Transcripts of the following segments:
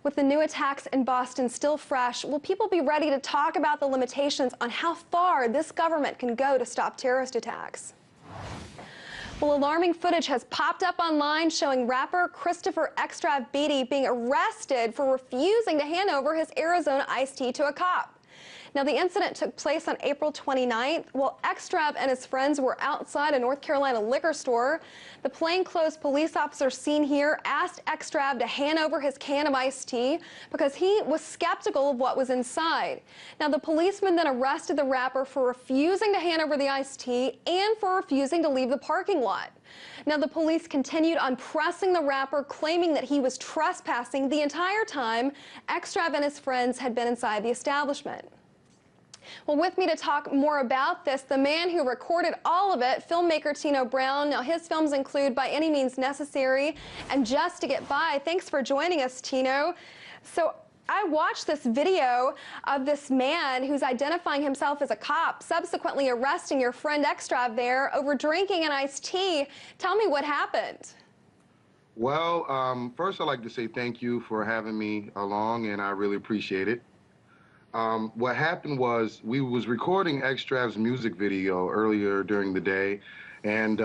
With the new attacks in Boston still fresh, will people be ready to talk about the limitations on how far this government can go to stop terrorist attacks? Well, alarming footage has popped up online showing rapper Xstrav Beatty being arrested for refusing to hand over his Arizona iced tea to a cop. Now, the incident took place on April 29th. While Xstrav and his friends were outside a North Carolina liquor store, the plainclothes police officer seen here asked Xstrav to hand over his can of iced tea because he was skeptical of what was inside. Now, the policeman then arrested the rapper for refusing to hand over the iced tea and for refusing to leave the parking lot. Now, the police continued on pressing the rapper, claiming that he was trespassing the entire time Xstrav and his friends had been inside the establishment. Well, with me to talk more about this, the man who recorded all of it, filmmaker Tino Brown. Now, his films include By Any Means Necessary and Just to Get By. Thanks for joining us, Tino. So I watched this video of this man who's identifying himself as a cop, subsequently arresting your friend Xstrav there over drinking an iced tea. Tell me what happened. Well, first I'd like to say thank you for having me along, and I really appreciate it. What happened was we was recording Xstrav's music video earlier during the day, and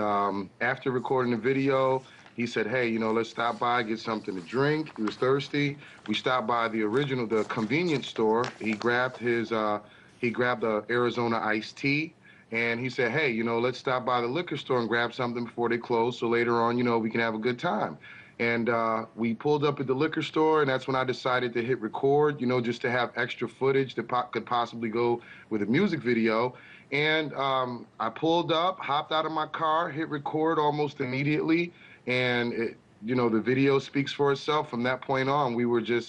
after recording the video, he said, hey, you know, let's stop by, get something to drink. He was thirsty. We stopped by the convenience store. He grabbed the Arizona iced tea, and he said, hey, you know, let's stop by the liquor store and grab something before they close so later on, you know, we can have a good time. And we pulled up at the liquor store, and that's when I decided to hit record, you know, just to have extra footage that could possibly go with a music video. And I pulled up, hopped out of my car, hit record almost immediately, and you know, the video speaks for itself. From that point on,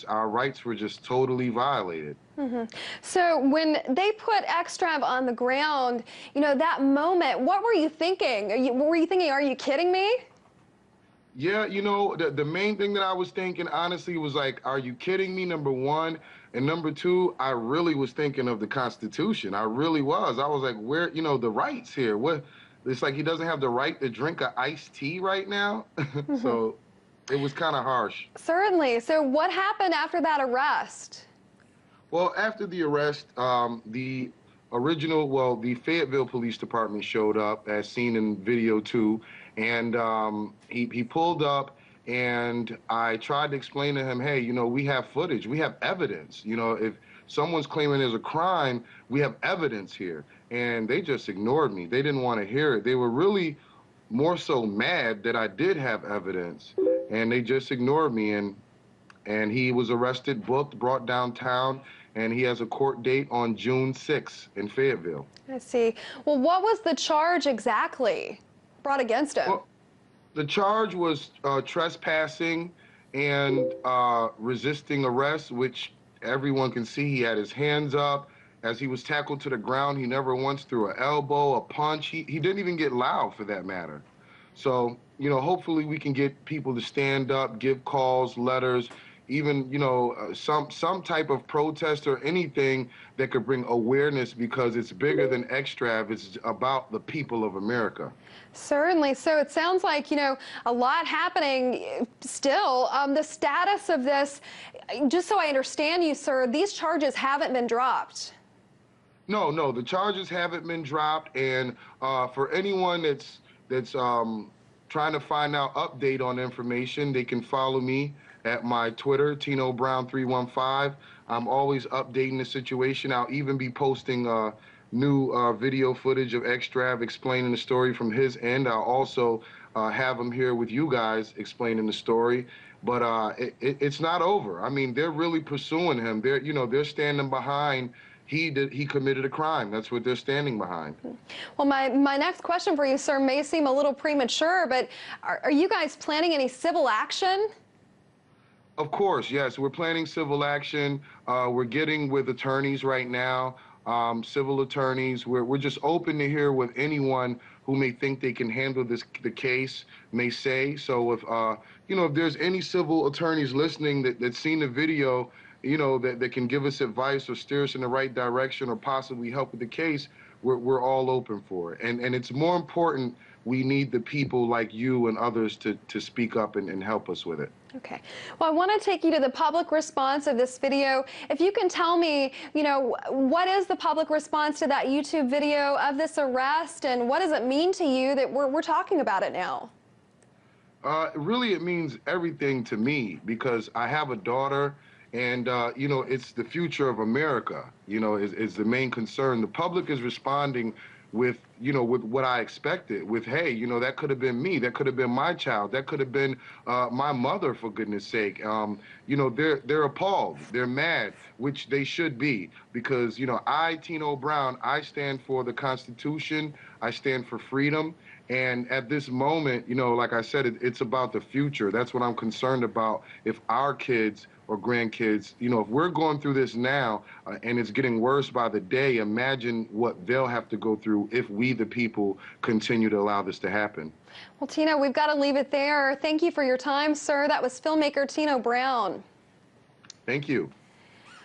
our rights were just totally violated. Mm-hmm. So when they put Xstrav on the ground, you know, that moment, what were you thinking? Were you thinking, are you kidding me? Yeah, you know, the main thing that I was thinking, honestly, was like, are you kidding me, number one? And number two, I really was thinking of the Constitution. I really was. I was like, where, you know, the rights here? What? It's like he doesn't have the right to drink an iced tea right now. Mm-hmm. So it was kind of harsh. Certainly. So what happened after that arrest? Well, after the arrest, the Fayetteville Police Department showed up, as seen in video 2, and he pulled up, and I tried to explain to him, hey, you know, we have footage, we have evidence. You know, if someone's claiming there's a crime, we have evidence here. And they just ignored me. They didn't want to hear it. They were really more so mad that I did have evidence, and they just ignored me. And he was arrested, booked, brought downtown, and he has a court date on June 6th in Fayetteville. I see. Well, what was the charge exactly brought against him? Well, the charge was trespassing and resisting arrest, which everyone can see. He had his hands up. As he was tackled to the ground, he never once threw an elbow, a punch. He didn't even get loud, for that matter. So, you know, hopefully we can get people to stand up, give calls, letters, even, you know, some type of protest or anything that could bring awareness, because it's bigger than Xstrav. It's about the people of America. Certainly. So it sounds like, you know, a lot happening still. The status of this, just so I understand you, sir, these charges haven't been dropped. No, the charges haven't been dropped, and for anyone that's trying to find out update on information, they can follow me at my Twitter, Tino Brown 315. I'm always updating the situation. I'll even be posting new video footage of Xstrav explaining the story from his end. I'll also have him here with you guys explaining the story. But it's not over. I mean, they're really pursuing him. They're standing behind. He committed a crime. That's what they're standing behind. Well, my next question for you, sir, may seem a little premature, but are you guys planning any civil action? Of course, yes. We're planning civil action. We're getting with attorneys right now, civil attorneys. We're just open to hear what anyone who may think they can handle the case may say. So if you know, if there's any civil attorneys listening that's seen the video, you know, that can give us advice or steer us in the right direction or possibly help with the case, we're all open for it. And it's more important, we need the people like you and others to speak up and help us with it. Okay. Well, I want to take you to the public response of this video. If you can tell me, what is the public response to that YouTube video of this arrest, and what does it mean to you that we're talking about it now? Really, it means everything to me because I have a daughter, and it's the future of America. Is the main concern. The public is responding with what I expected. With, hey, that could have been me. That could have been my child. That could have been my mother, for goodness sake. They're appalled. They're mad, which they should be, because I, Tino Brown, I stand for the Constitution. I stand for freedom. And at this moment, like I said, it's about the future. That's what I'm concerned about. If our kids or grandkids, if we're going through this now and it's getting worse by the day, imagine what they'll have to go through if we, the people, continue to allow this to happen. Well, Tino, we've got to leave it there. Thank you for your time, sir. That was filmmaker Tino Brown. Thank you.